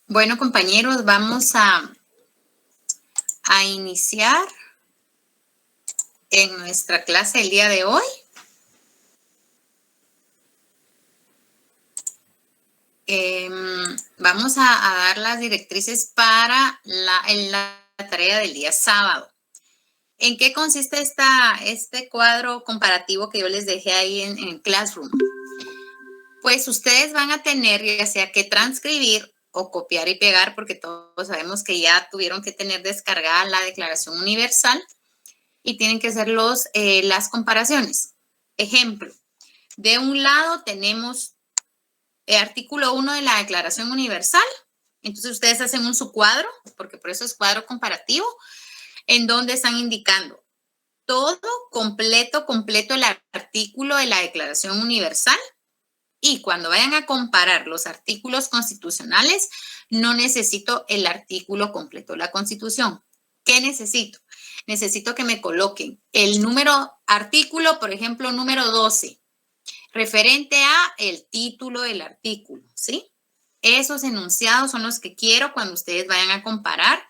Bueno, compañeros, vamos a iniciar en nuestra clase el día de hoy. Vamos a dar las directrices para la tarea del día sábado. ¿En qué consiste este cuadro comparativo que yo les dejé ahí en Classroom? Pues ustedes van a tener ya sea que transcribir o copiar y pegar, porque todos sabemos que ya tuvieron que tener descargada la Declaración Universal y tienen que hacer las comparaciones. Ejemplo, de un lado tenemos el artículo 1 de la Declaración Universal. Entonces ustedes hacen un subcuadro, porque por eso es cuadro comparativo, en donde están indicando todo completo el artículo de la Declaración Universal. Y cuando vayan a comparar los artículos constitucionales, no necesito el artículo completo de la Constitución. ¿Qué necesito? Necesito que me coloquen el artículo, por ejemplo, número 12, referente a el título del artículo, ¿sí? Esos enunciados son los que quiero cuando ustedes vayan a comparar.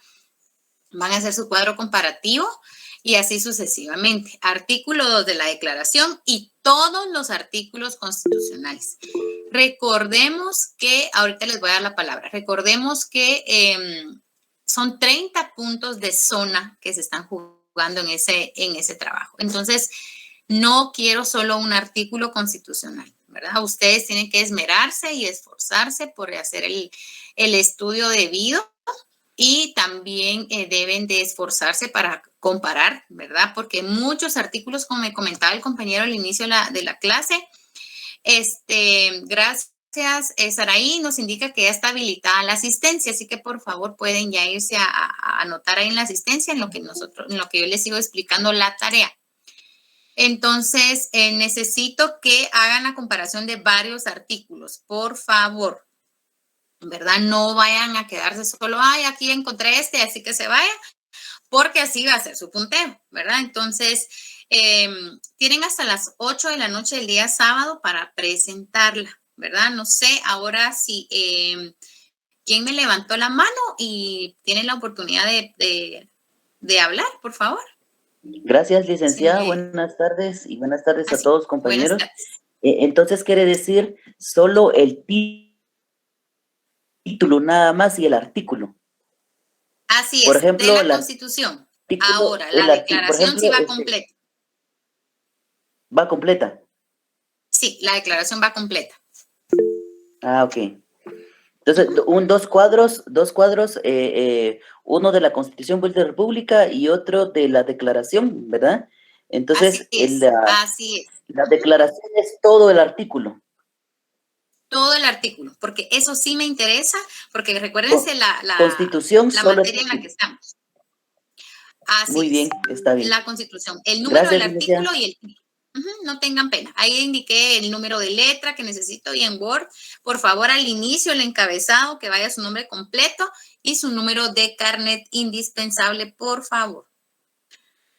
Van a hacer su cuadro comparativo y así sucesivamente. Artículo 2 de la Declaración y todos los artículos constitucionales. Recordemos que, ahorita les voy a dar la palabra, recordemos que son 30 puntos de zona que se están jugando en ese trabajo. Entonces, no quiero solo un artículo constitucional, ¿verdad? Ustedes tienen que esmerarse y esforzarse por hacer el estudio debido. Y también deben de esforzarse para comparar, ¿verdad? Porque muchos artículos, como me comentaba el compañero al inicio de la clase, gracias, Saraí nos indica que ya está habilitada la asistencia, así que por favor pueden ya irse a anotar ahí en la asistencia en lo que yo les sigo explicando la tarea. Entonces, necesito que hagan la comparación de varios artículos, por favor. ¿Verdad? No vayan a quedarse solo, ay, aquí encontré así que se vaya, porque así va a ser su punteo, ¿verdad? Entonces, tienen hasta las 8 de la noche del día sábado para presentarla, ¿verdad? No sé, ahora si, ¿quién me levantó la mano y tiene la oportunidad de hablar, por favor? Gracias, licenciada. Buenas tardes y buenas tardes a todos, compañeros. Buenas tardes. Entonces, quiere decir solo el título nada más y el artículo. Así es, por ejemplo, de la Constitución. Ahora, la declaración por ejemplo, sí va completa. ¿Va completa? Sí, la declaración va completa. Ah, ok. Entonces, dos cuadros, uno de la Constitución de la República y otro de la Declaración, ¿verdad? Entonces, así es. La declaración es todo el artículo. Todo el artículo, porque eso sí me interesa, porque recuérdense la Constitución solo materia en la que estamos. Así Muy bien, está bien. La Constitución, el número Gracias, del artículo y el título. No tengan pena. Ahí indiqué el número de letra que necesito y en Word, por favor, al inicio el encabezado, que vaya su nombre completo y su número de carnet indispensable, por favor.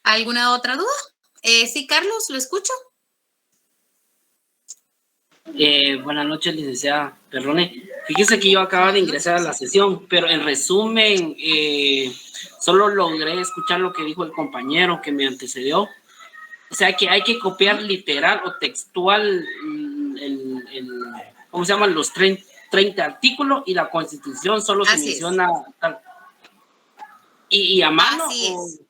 ¿Alguna otra duda? Sí, Carlos, ¿lo escucho? Buenas noches, licenciada Perrone. Fíjese que yo acabo de ingresar a la sesión, pero en resumen, solo logré escuchar lo que dijo el compañero que me antecedió. O sea que hay que copiar literal o textual ¿cómo se llaman? Los 30 artículos y la Constitución solo se menciona tal. ¿Y a mano? Así es.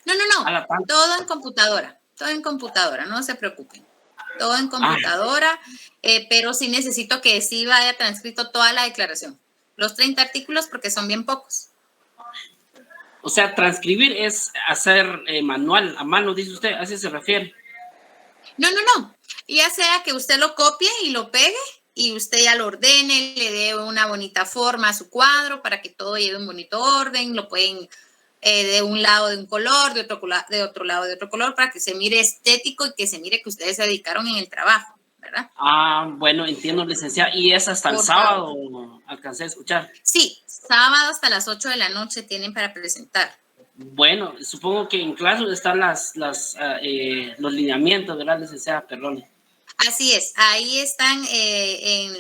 No. Todo en computadora, no se preocupen. Todo en computadora, pero sí necesito que sí vaya transcrito toda la declaración. Los 30 artículos porque son bien pocos. O sea, transcribir es hacer manual, a mano, dice usted, ¿a eso se refiere? No. Ya sea que usted lo copie y lo pegue y usted ya lo ordene, le dé una bonita forma a su cuadro para que todo lleve un bonito orden, lo pueden de un lado de un color, de otro lado de otro color, para que se mire estético y que se mire que ustedes se dedicaron en el trabajo, ¿verdad? Bueno, entiendo, licenciada. ¿Y es hasta el sábado? Alcancé a escuchar. Sí, sábado hasta las 8 de la noche tienen para presentar. Bueno, supongo que en clase están los lineamientos, ¿verdad, licenciada? Perdón. Así es, ahí están,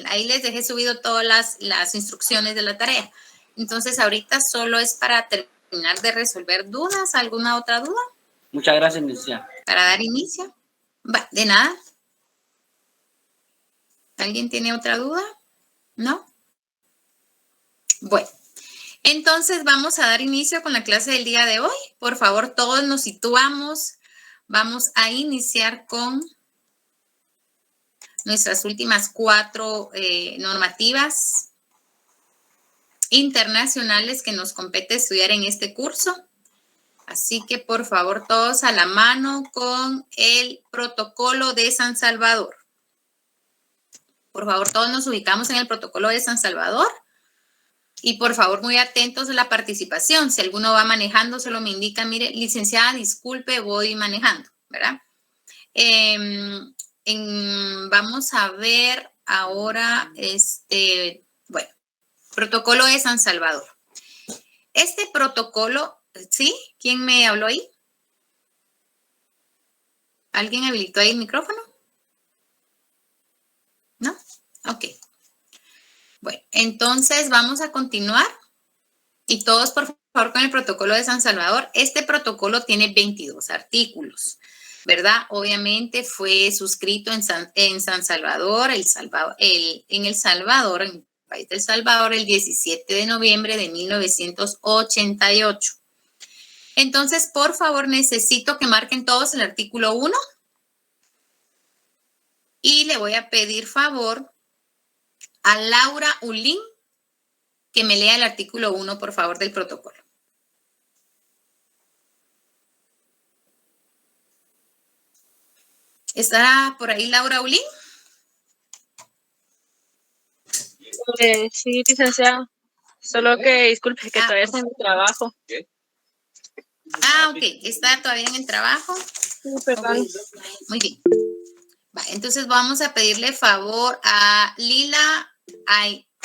ahí les dejé subido todas las instrucciones de la tarea. Entonces, ahorita solo es para terminar de resolver dudas. ¿Alguna otra duda? Muchas gracias, licenciada. Para dar inicio. De nada. ¿Alguien tiene otra duda? ¿No? Bueno, entonces vamos a dar inicio con la clase del día de hoy. Por favor, todos nos situamos. Vamos a iniciar con nuestras últimas 4 normativas internacionales que nos compete estudiar en este curso. Así que, por favor, todos a la mano con el protocolo de San Salvador. Por favor, todos nos ubicamos en el protocolo de San Salvador. Y, por favor, muy atentos a la participación. Si alguno va manejando, solo me indica, mire, licenciada, disculpe, voy manejando, ¿verdad? Vamos a ver ahora, bueno, protocolo de San Salvador. Este protocolo, ¿sí? ¿Quién me habló ahí? ¿Alguien habilitó ahí el micrófono? ¿No? Ok. Bueno, entonces vamos a continuar. Y todos, por favor, con el protocolo de San Salvador. Este protocolo tiene 22 artículos, ¿verdad? Obviamente fue suscrito en San Salvador, en El Salvador, en el país del Salvador, el 17 de noviembre de 1988. Entonces, por favor, necesito que marquen todos el artículo 1. Y le voy a pedir favor a Laura Ulín que me lea el artículo 1, por favor, del protocolo. ¿Estará por ahí Laura Ulín? Sí, licenciada. Solo que disculpe que todavía está en mi trabajo. Ah, ok. ¿Está todavía en el trabajo? Sí, perdón. Muy bien. Entonces vamos a pedirle favor a Lila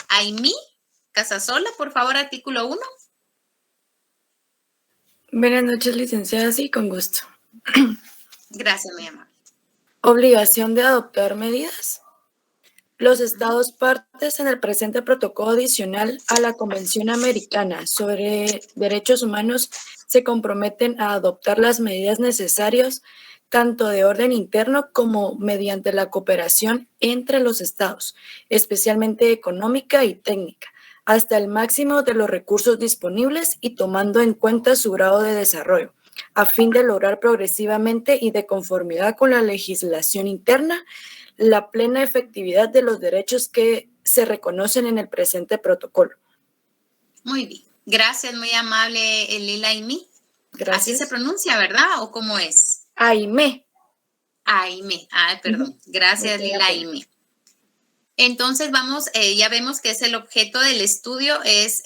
Aimí Casasola, por favor, artículo 1. Buenas noches, licenciada, sí, con gusto. Gracias, mi amable. Obligación de adoptar medidas. Los Estados partes en el presente protocolo adicional a la Convención Americana sobre Derechos Humanos se comprometen a adoptar las medidas necesarias tanto de orden interno como mediante la cooperación entre los Estados, especialmente económica y técnica, hasta el máximo de los recursos disponibles y tomando en cuenta su grado de desarrollo, a fin de lograr progresivamente y de conformidad con la legislación interna la plena efectividad de los derechos que se reconocen en el presente protocolo. Muy bien. Gracias, muy amable, Lila Aimí. Gracias. Así se pronuncia, ¿verdad? ¿O cómo es? Aimé. Aimé. Ah, perdón. Gracias, Lila Aimé. Entonces vamos, ya vemos que es el objeto del estudio, es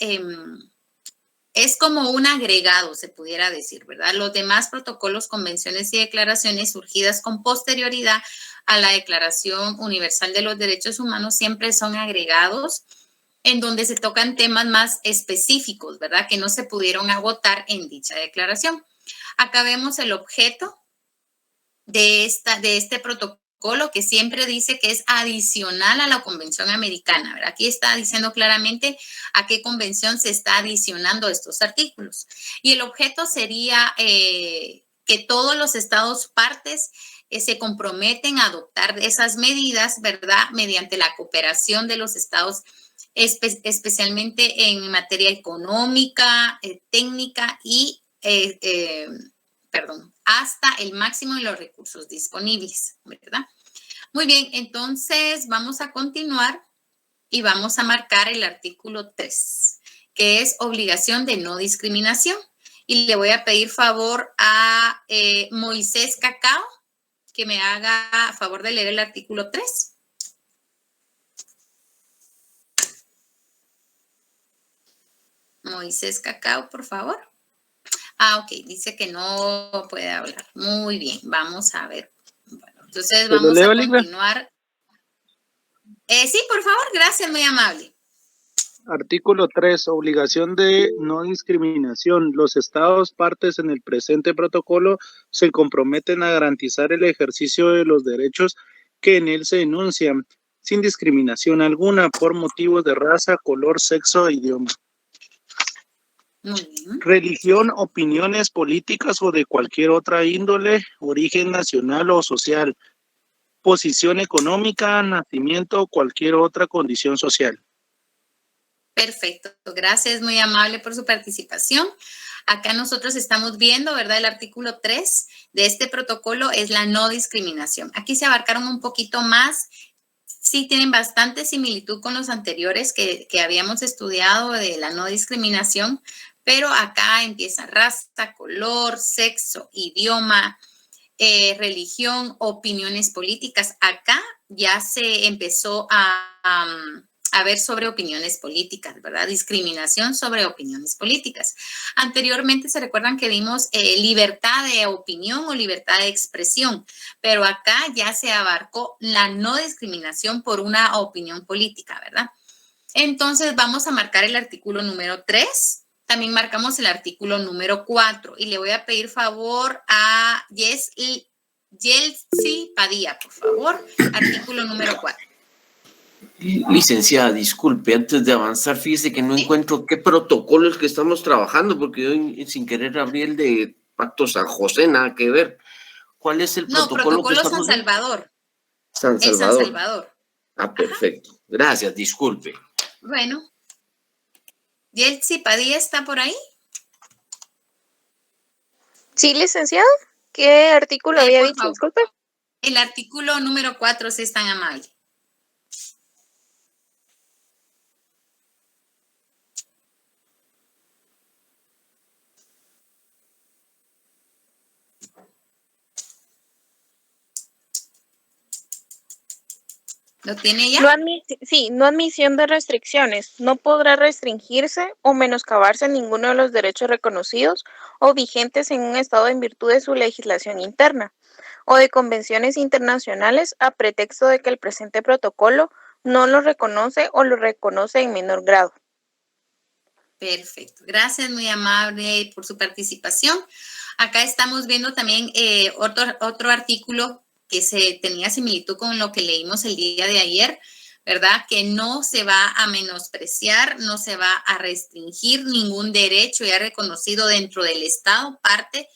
como un agregado, se pudiera decir, ¿verdad? Los demás protocolos, convenciones y declaraciones surgidas con posterioridad a la Declaración Universal de los Derechos Humanos siempre son agregados en donde se tocan temas más específicos, ¿verdad? Que no se pudieron agotar en dicha declaración. Acá vemos el objeto de este protocolo que siempre dice que es adicional a la Convención Americana, ¿verdad? Aquí está diciendo claramente a qué convención se está adicionando estos artículos. Y el objeto sería que todos los estados partes se comprometen a adoptar esas medidas, ¿verdad? Mediante la cooperación de los estados, especialmente en materia económica, técnica y, hasta el máximo de los recursos disponibles, ¿verdad? Muy bien, entonces vamos a continuar y vamos a marcar el artículo 3, que es obligación de no discriminación. Y le voy a pedir favor a Moisés Cacao que me haga favor de leer el artículo 3. Moisés Cacao, por favor. Ah, ok, dice que no puede hablar. Muy bien, vamos a ver. Bueno, entonces vamos a continuar. Sí, por favor, gracias, muy amable. Artículo 3. Obligación de no discriminación. Los estados partes en el presente protocolo se comprometen a garantizar el ejercicio de los derechos que en él se enuncian, sin discriminación alguna por motivos de raza, color, sexo e idioma. Muy bien. Religión, opiniones políticas o de cualquier otra índole, origen nacional o social, posición económica, nacimiento o cualquier otra condición social. Perfecto, gracias, muy amable por su participación. Acá nosotros estamos viendo, ¿verdad? El artículo 3 de este protocolo es la no discriminación. Aquí se abarcaron un poquito más. Sí tienen bastante similitud con los anteriores que habíamos estudiado de la no discriminación, pero acá empieza raza, color, sexo, idioma, religión, opiniones políticas. Acá ya se empezó a ver sobre opiniones políticas, ¿verdad? Discriminación sobre opiniones políticas. Anteriormente se recuerdan que vimos libertad de opinión o libertad de expresión, pero acá ya se abarcó la no discriminación por una opinión política, ¿verdad? Entonces vamos a marcar el artículo número 3. También marcamos el artículo número 4 y le voy a pedir favor a Yeltsi Padilla, por favor, artículo número 4. Licenciada, disculpe, antes de avanzar, fíjese que no encuentro qué protocolo es que estamos trabajando, porque yo sin querer abrí el de Pacto San José, nada que ver. ¿Cuál es el protocolo? No, protocolo San Salvador. San Salvador. Es San Salvador. Ah, perfecto. Ajá. Gracias, disculpe. Bueno. ¿Yeltsi Padilla está por ahí? Sí, licenciado. ¿Qué artículo había dicho? Favor. Disculpe. El artículo número 4, si es tan amable. ¿Lo tiene ya? No admisión de restricciones. No podrá restringirse o menoscabarse ninguno de los derechos reconocidos o vigentes en un Estado en virtud de su legislación interna o de convenciones internacionales a pretexto de que el presente protocolo no lo reconoce o lo reconoce en menor grado. Perfecto. Gracias, muy amable por su participación. Acá estamos viendo también otro artículo que se tenía similitud con lo que leímos el día de ayer, ¿verdad? Que no se va a menospreciar, no se va a restringir ningún derecho ya reconocido dentro del Estado, parte,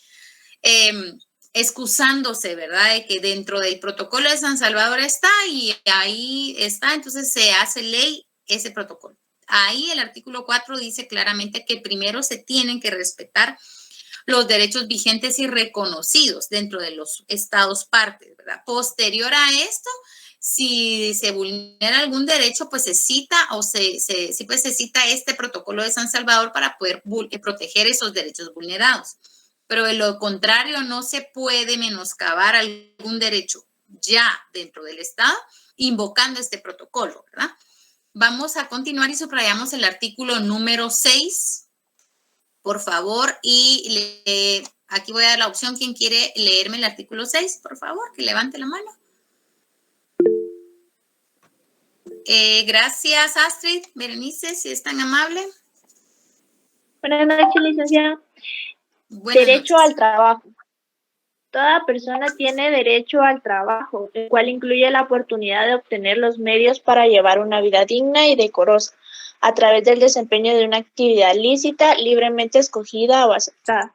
excusándose, ¿verdad? De que dentro del protocolo de San Salvador está y ahí está, entonces se hace ley ese protocolo. Ahí el artículo 4 dice claramente que primero se tienen que respetar los derechos vigentes y reconocidos dentro de los estados partes, ¿verdad? Posterior a esto, si se vulnera algún derecho, pues se cita o se cita este protocolo de San Salvador para poder proteger esos derechos vulnerados. Pero de lo contrario, no se puede menoscabar algún derecho ya dentro del estado invocando este protocolo, ¿verdad? Vamos a continuar y subrayamos el artículo número 6. Por favor, y aquí voy a dar la opción. ¿Quién quiere leerme el artículo 6? Por favor, que levante la mano. Gracias, Astrid. Berenice, si es tan amable. Buenas noches, licenciada. Derecho al trabajo. Toda persona tiene derecho al trabajo, el cual incluye la oportunidad de obtener los medios para llevar una vida digna y decorosa, a través del desempeño de una actividad lícita, libremente escogida o aceptada.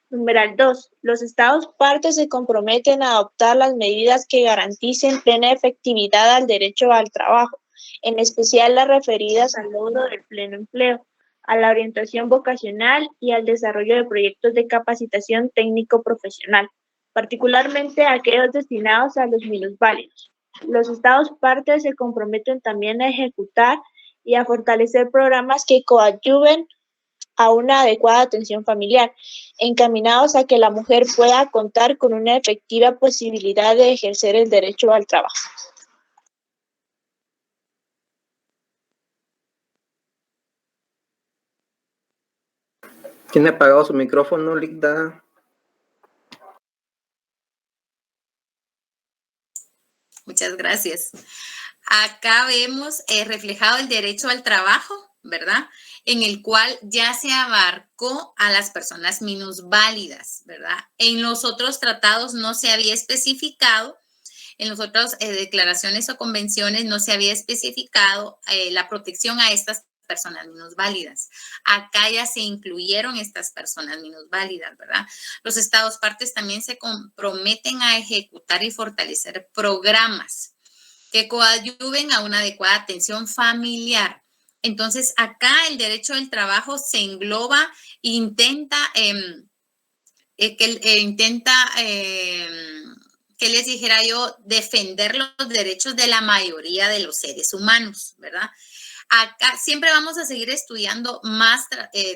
Numeral 2. Los Estados partes se comprometen a adoptar las medidas que garanticen plena efectividad al derecho al trabajo, en especial las referidas al logro del pleno empleo, a la orientación vocacional y al desarrollo de proyectos de capacitación técnico-profesional, particularmente aquellos destinados a los minusválidos. Los Estados partes se comprometen también a ejecutar y a fortalecer programas que coadyuven a una adecuada atención familiar, encaminados a que la mujer pueda contar con una efectiva posibilidad de ejercer el derecho al trabajo. ¿Tiene apagado su micrófono, Ligda? Muchas gracias. Acá vemos reflejado el derecho al trabajo, ¿verdad? En el cual ya se abarcó a las personas minusválidas, ¿verdad? En los otros tratados no se había especificado en las otras declaraciones o convenciones no se había especificado la protección a estas personas minusválidas. Acá ya se incluyeron estas personas minusválidas, ¿verdad? Los estados partes también se comprometen a ejecutar y fortalecer programas que coadyuven a una adecuada atención familiar. Entonces, acá el derecho del trabajo se engloba e intenta, ¿qué les dijera yo? Defender los derechos de la mayoría de los seres humanos, ¿verdad? Acá siempre vamos a seguir estudiando más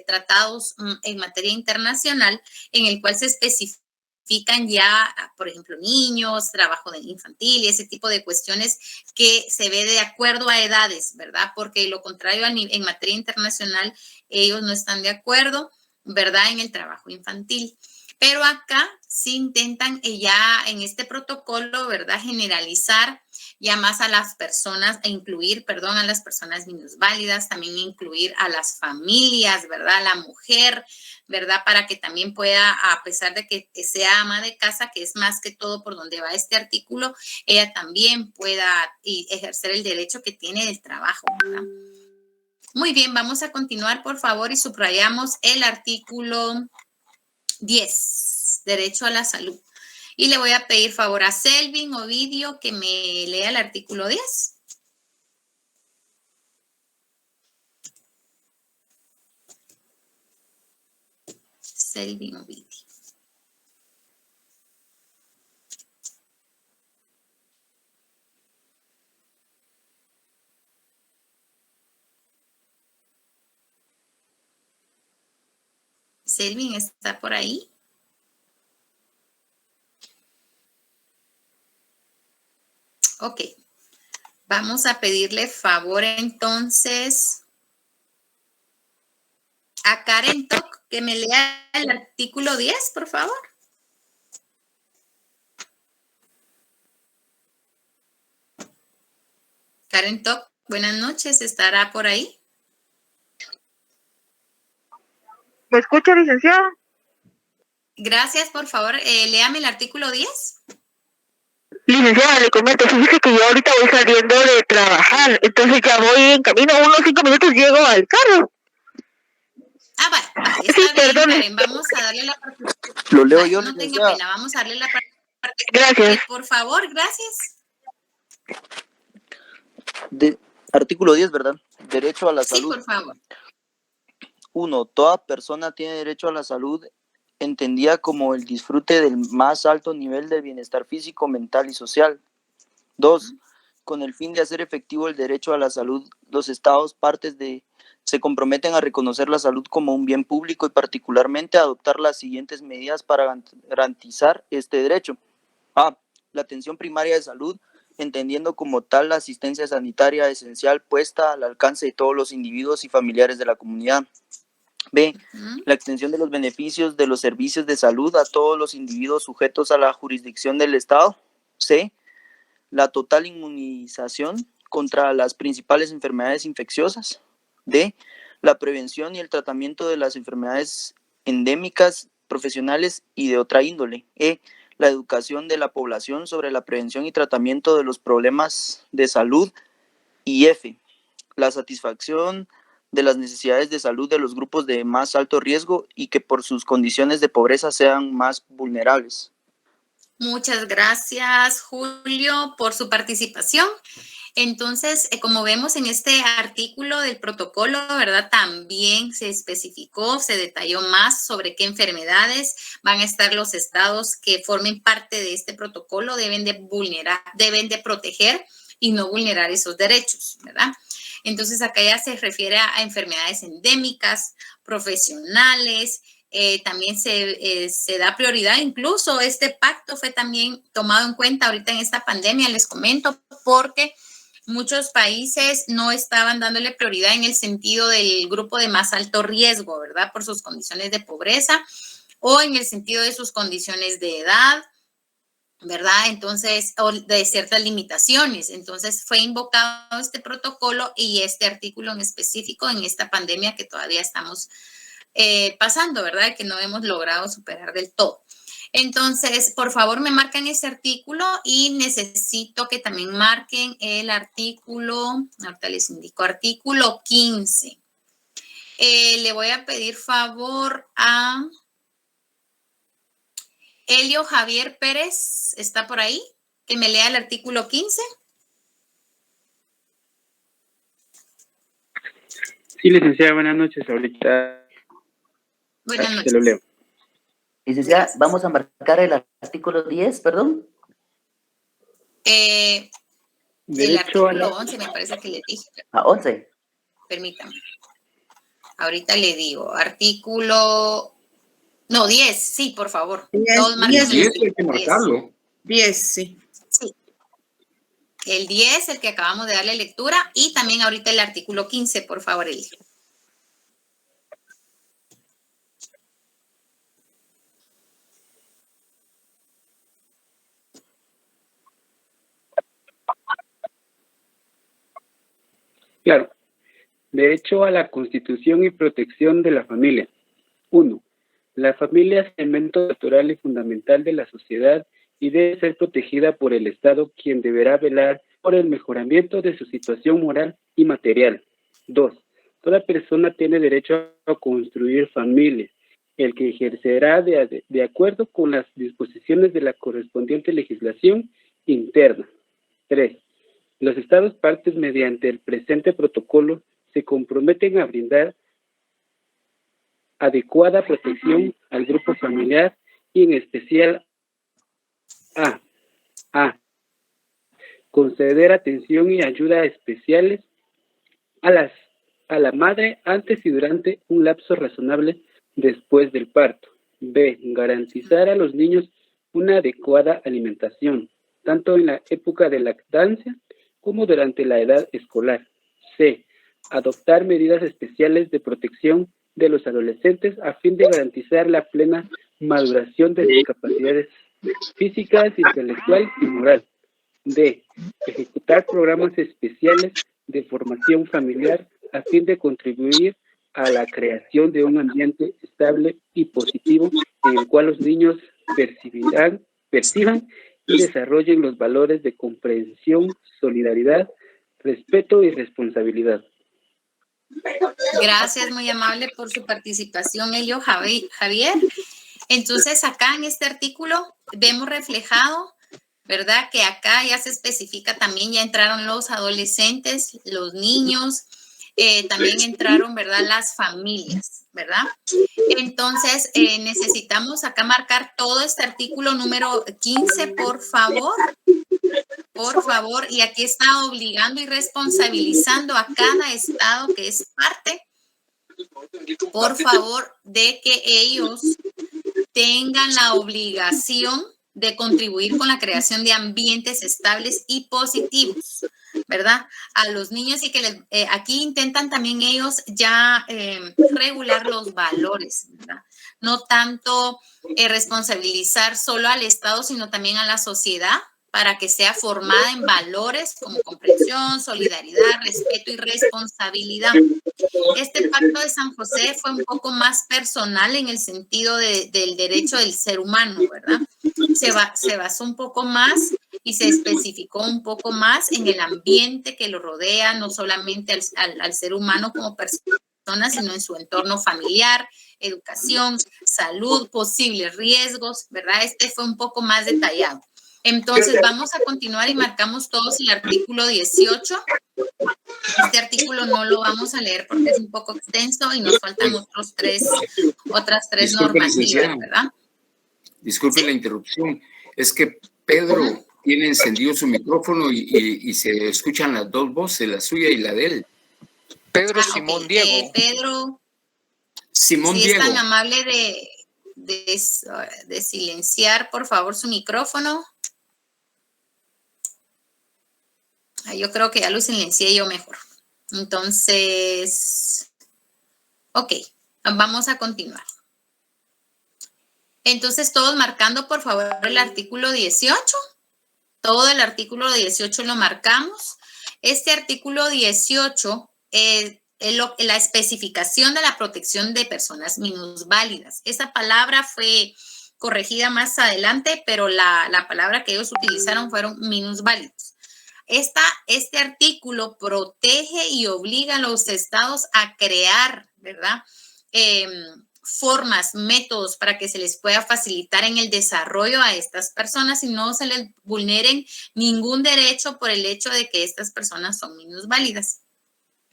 tratados en materia internacional en el cual se especifican ya, por ejemplo, niños, trabajo infantil y ese tipo de cuestiones que se ve de acuerdo a edades, ¿verdad? Porque lo contrario en materia internacional, ellos no están de acuerdo, ¿verdad? En el trabajo infantil. Pero acá sí intentan ya en este protocolo, ¿verdad? Generalizar ya más a las personas, incluir, perdón, a las personas minusválidas, también incluir a las familias, ¿verdad? A la mujer, ¿verdad? Para que también pueda, a pesar de que sea ama de casa, que es más que todo por donde va este artículo, ella también pueda ejercer el derecho que tiene del trabajo, ¿verdad? Muy bien, vamos a continuar, por favor, y subrayamos el artículo 10, derecho a la salud. Y le voy a pedir favor a Selvin Ovidio que me lea el artículo 10. Selvin Ovidio. Selvin, ¿está por ahí? Ok, vamos a pedirle favor entonces a Karen Tok que me lea el artículo 10, por favor. Karen Tok, buenas noches, ¿estará por ahí? ¿Me escucha, licenciada? Gracias, por favor, léame el artículo 10. Licenciada, le comento, fíjese que yo ahorita voy saliendo de trabajar, entonces ya voy en camino, unos 5 minutos llego al carro. Ah, vale, está bien, perdón. Karen, vamos a darle la participación. Lo leo yo, no licenciada. tenga pena, vamos a darle la participación. Gracias. Por favor, gracias. Artículo 10, ¿verdad? Derecho a la salud. Sí, por favor. 1. Toda persona tiene derecho a la salud entendida como el disfrute del más alto nivel de bienestar físico, mental y social. 2. Con el fin de hacer efectivo el derecho a la salud, los estados partes se comprometen a reconocer la salud como un bien público y particularmente a adoptar las siguientes medidas para garantizar este derecho. A. La atención primaria de salud, entendiendo como tal la asistencia sanitaria esencial puesta al alcance de todos los individuos y familiares de la comunidad. B. La extensión de los beneficios de los servicios de salud a todos los individuos sujetos a la jurisdicción del Estado. C. La total inmunización contra las principales enfermedades infecciosas. D. La prevención y el tratamiento de las enfermedades endémicas, profesionales y de otra índole. E. La educación de la población sobre la prevención y tratamiento de los problemas de salud. Y F. La satisfacción de las necesidades de salud de los grupos de más alto riesgo y que por sus condiciones de pobreza sean más vulnerables. Muchas gracias, Julio, por su participación. Entonces, como vemos en este artículo del protocolo, ¿verdad? También se especificó, se detalló más sobre qué enfermedades van a estar los estados que formen parte de este protocolo, deben de proteger y no vulnerar esos derechos, ¿verdad? Entonces, acá ya se refiere a enfermedades endémicas, profesionales, también se da prioridad. Incluso este pacto fue también tomado en cuenta ahorita en esta pandemia, les comento, porque muchos países no estaban dándole prioridad en el sentido del grupo de más alto riesgo, ¿verdad? Por sus condiciones de pobreza o en el sentido de sus condiciones de edad, ¿verdad? Entonces, o de ciertas limitaciones. Entonces, fue invocado este protocolo y este artículo en específico en esta pandemia que todavía estamos pasando, ¿verdad? Que no hemos logrado superar del todo. Entonces, por favor, me marcan ese artículo y necesito que también marquen el artículo, ahorita les indico, artículo 15. Le voy a pedir favor a Elio Javier Pérez, ¿está por ahí? Que me lea el artículo 15. Sí, licenciada, buenas noches. Ahorita buenas noches. Se lo leo. Licenciada, vamos a marcar el artículo 10, perdón. El artículo 11 me parece que le dije. 11. Permítame. Ahorita le digo, artículo... No, 10, sí, por favor. 10 hay que marcarlo. 10, sí. Sí. El 10, el que acabamos de darle lectura, y también ahorita el artículo 15, por favor, Elio. Claro. Derecho a la constitución y protección de la familia. 1. La familia es elemento natural y fundamental de la sociedad y debe ser protegida por el Estado, quien deberá velar por el mejoramiento de su situación moral y material. 2. Toda persona tiene derecho a construir familia, el que ejercerá de acuerdo con las disposiciones de la correspondiente legislación interna. 3. Los Estados partes, mediante el presente protocolo, se comprometen a brindar adecuada protección al grupo familiar y en especial a conceder atención y ayuda especiales a la madre antes y durante un lapso razonable después del parto. B. Garantizar a los niños una adecuada alimentación, tanto en la época de lactancia como durante la edad escolar. C. Adoptar medidas especiales de protección de los adolescentes a fin de garantizar la plena maduración de sus capacidades físicas, intelectual y moral. D. Ejecutar programas especiales de formación familiar a fin de contribuir a la creación de un ambiente estable y positivo en el cual los niños perciban y desarrollen los valores de comprensión, solidaridad, respeto y responsabilidad. Gracias, muy amable por su participación, Elio Javier. Entonces, acá en este artículo vemos reflejado, ¿verdad? Que acá ya se especifica también, ya entraron los adolescentes, los niños, también entraron, ¿verdad? Las familias, ¿verdad? Entonces, necesitamos acá marcar todo este artículo número 15, por favor. Por favor, y aquí está obligando y responsabilizando a cada estado que es parte, por favor, de que ellos tengan la obligación de contribuir con la creación de ambientes estables y positivos, ¿verdad? A los niños y que aquí intentan también ellos ya regular los valores, ¿verdad? No tanto responsabilizar solo al Estado, sino también a la sociedad, para que sea formada en valores como comprensión, solidaridad, respeto y responsabilidad. Este Pacto de San José fue un poco más personal en el sentido del derecho del ser humano, ¿verdad? Se basó un poco más y se especificó un poco más en el ambiente que lo rodea, no solamente al ser humano como persona, sino en su entorno familiar, educación, salud, posibles riesgos, ¿verdad? Este fue un poco más detallado. Entonces, vamos a continuar y marcamos todos el artículo 18. Este artículo no lo vamos a leer porque es un poco extenso y nos faltan otras tres normativas, ¿verdad? Disculpe ¿Sí? la interrupción. Es que Pedro tiene encendido su micrófono y se escuchan las dos voces, la suya y la de él. Pedro Simón Diego. Pedro, Simón si Diego. es tan amable de silenciar, por favor, su micrófono. Yo creo que ya lo silencié yo mejor. Entonces, ok, vamos a continuar. Entonces, todos marcando, por favor, el artículo 18. Todo el artículo 18 lo marcamos. Este artículo 18 es la especificación de la protección de personas minusválidas. Esa palabra fue corregida más adelante, pero la palabra que ellos utilizaron fueron minusválidos. Este artículo protege y obliga a los estados a crear, ¿verdad? Formas, métodos para que se les pueda facilitar en el desarrollo a estas personas y no se les vulneren ningún derecho por el hecho de que estas personas son minusválidas,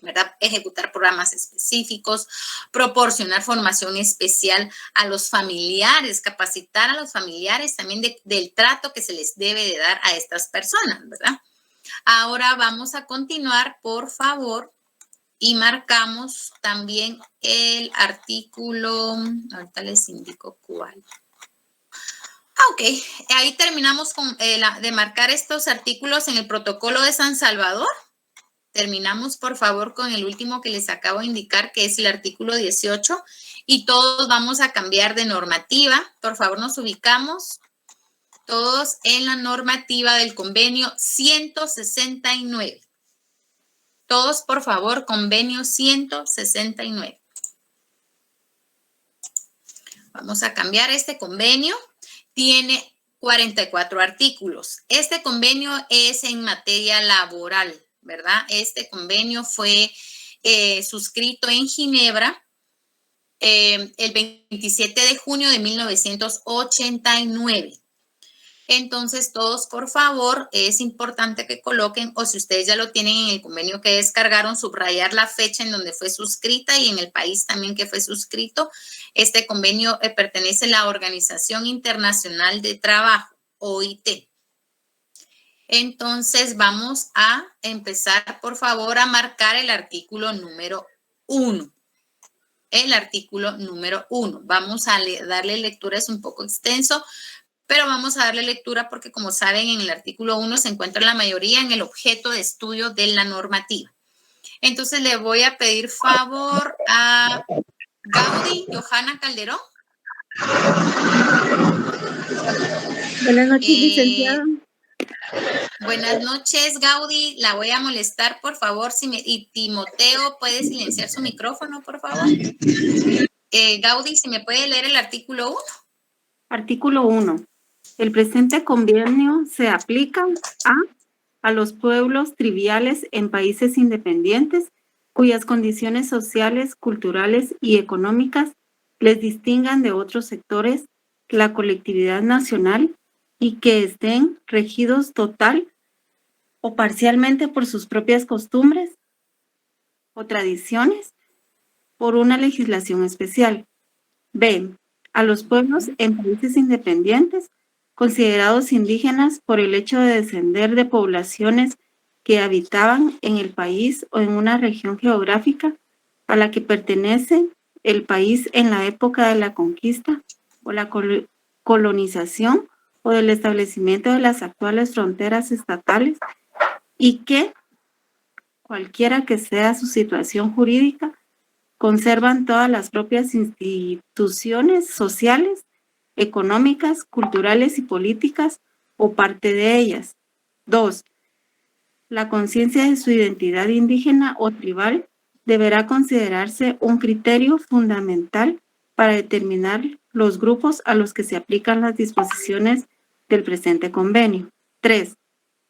¿verdad? Ejecutar programas específicos, proporcionar formación especial a los familiares, capacitar a los familiares también del trato que se les debe de dar a estas personas, ¿verdad? Ahora vamos a continuar, por favor, y marcamos también el artículo, ahorita les indico cuál. Ok, ahí terminamos con de marcar estos artículos en el protocolo de San Salvador. Terminamos, por favor, con el último que les acabo de indicar, que es el artículo 18, y todos vamos a cambiar de normativa. Por favor, nos ubicamos todos en la normativa del convenio 169. Todos, por favor, convenio 169. Vamos a cambiar este convenio. Tiene 44 artículos. Este convenio es en materia laboral, ¿verdad? Este convenio fue suscrito en Ginebra el 27 de junio de 1989. Entonces, todos, por favor, es importante que coloquen, o si ustedes ya lo tienen en el convenio que descargaron, subrayar la fecha en donde fue suscrita y en el país también que fue suscrito. Este convenio pertenece a la Organización Internacional de Trabajo, OIT. Entonces, vamos a empezar, por favor, a marcar el artículo número 1. El artículo número 1. Vamos a darle lectura, es un poco extenso, pero vamos a darle lectura porque, como saben, en el artículo 1 se encuentra la mayoría en el objeto de estudio de la normativa. Entonces, le voy a pedir favor a Gaudí Johanna Calderón. Buenas noches, licenciada. Buenas noches, Gaudí. La voy a molestar, por favor. Y Timoteo, ¿puede silenciar su micrófono, por favor? Gaudí, si me puede leer el artículo 1. Artículo 1. El presente convenio se aplica a los pueblos triviales en países independientes cuyas condiciones sociales, culturales y económicas les distingan de otros sectores de la colectividad nacional y que estén regidos total o parcialmente por sus propias costumbres o tradiciones por una legislación especial. B. A los pueblos en países independientes considerados indígenas por el hecho de descender de poblaciones que habitaban en el país o en una región geográfica a la que pertenece el país en la época de la conquista o la colonización o del establecimiento de las actuales fronteras estatales y que, cualquiera que sea su situación jurídica, conservan todas las propias instituciones sociales, económicas, culturales y políticas o parte de ellas. 2. La conciencia de su identidad indígena o tribal deberá considerarse un criterio fundamental para determinar los grupos a los que se aplican las disposiciones del presente convenio. 3.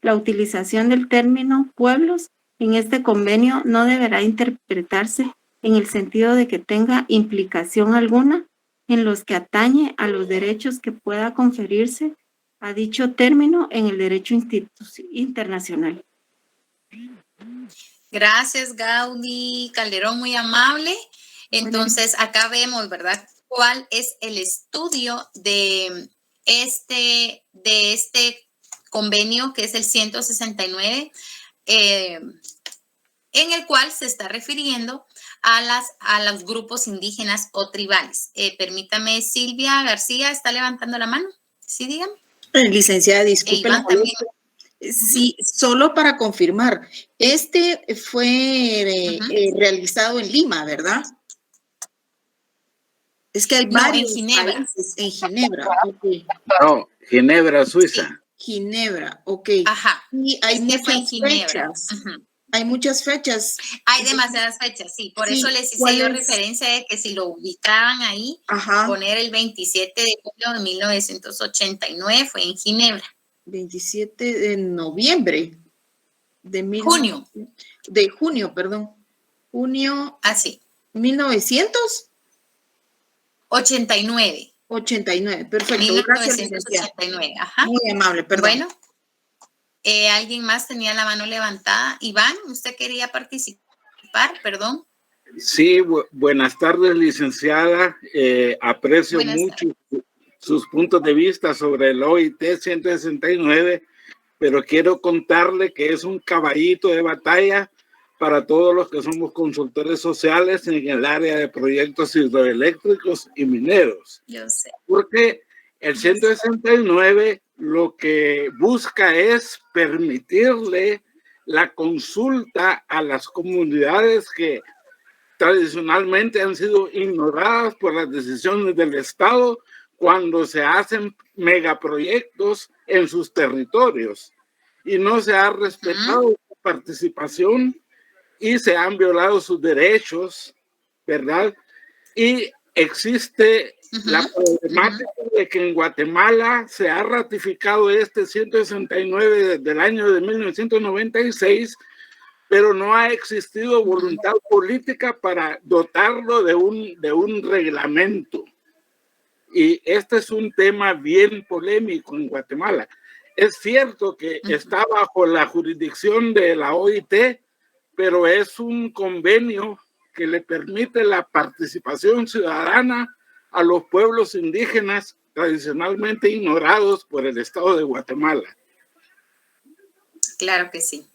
La utilización del término pueblos en este convenio no deberá interpretarse en el sentido de que tenga implicación alguna en los que atañe a los derechos que pueda conferirse a dicho término en el derecho internacional. Gracias, Gaudí Calderón, muy amable. Entonces, acá vemos, ¿verdad?, cuál es el estudio de este convenio, que es el 169, en el cual se está refiriendo a los grupos indígenas o tribales. Permítame, Silvia García está levantando la mano. Sí, dígame. Licenciada, disculpe. Sí, solo para confirmar, este fue realizado en Lima, ¿verdad? Es que hay varios países en Ginebra. Okay. No, Ginebra, Suiza. Sí, Ginebra, ok. Ajá. Y hay muchas fechas. Hay muchas fechas. Hay demasiadas fechas, sí. Por Sí, eso les hice ¿cuál yo es? referencia de que si lo ubicaban ahí, Ajá. poner el 27 de julio de 1989 fue en Ginebra. 27 de noviembre de Junio. De junio, perdón. Junio. Así. 1989. 89, perfecto. 1989, ajá. Muy amable, perdón. Bueno, ¿alguien más tenía la mano levantada? Iván, ¿usted quería participar? Perdón. Sí, buenas tardes, licenciada. Aprecio Buenas mucho sus puntos de vista sobre el OIT 169, pero quiero contarle que es un caballito de batalla para todos los que somos consultores sociales en el área de proyectos hidroeléctricos y mineros. Yo sé. Porque el 169 lo que busca es permitirle la consulta a las comunidades que tradicionalmente han sido ignoradas por las decisiones del Estado cuando se hacen megaproyectos en sus territorios y no se ha respetado su participación y se han violado sus derechos, ¿verdad? Y existe la problemática de que en Guatemala se ha ratificado este 169 desde el año de 1996, pero no ha existido voluntad política para dotarlo de un reglamento. Y este es un tema bien polémico en Guatemala. Es cierto que está bajo la jurisdicción de la OIT, pero es un convenio que le permite la participación ciudadana a los pueblos indígenas tradicionalmente ignorados por el Estado de Guatemala. Claro que sí.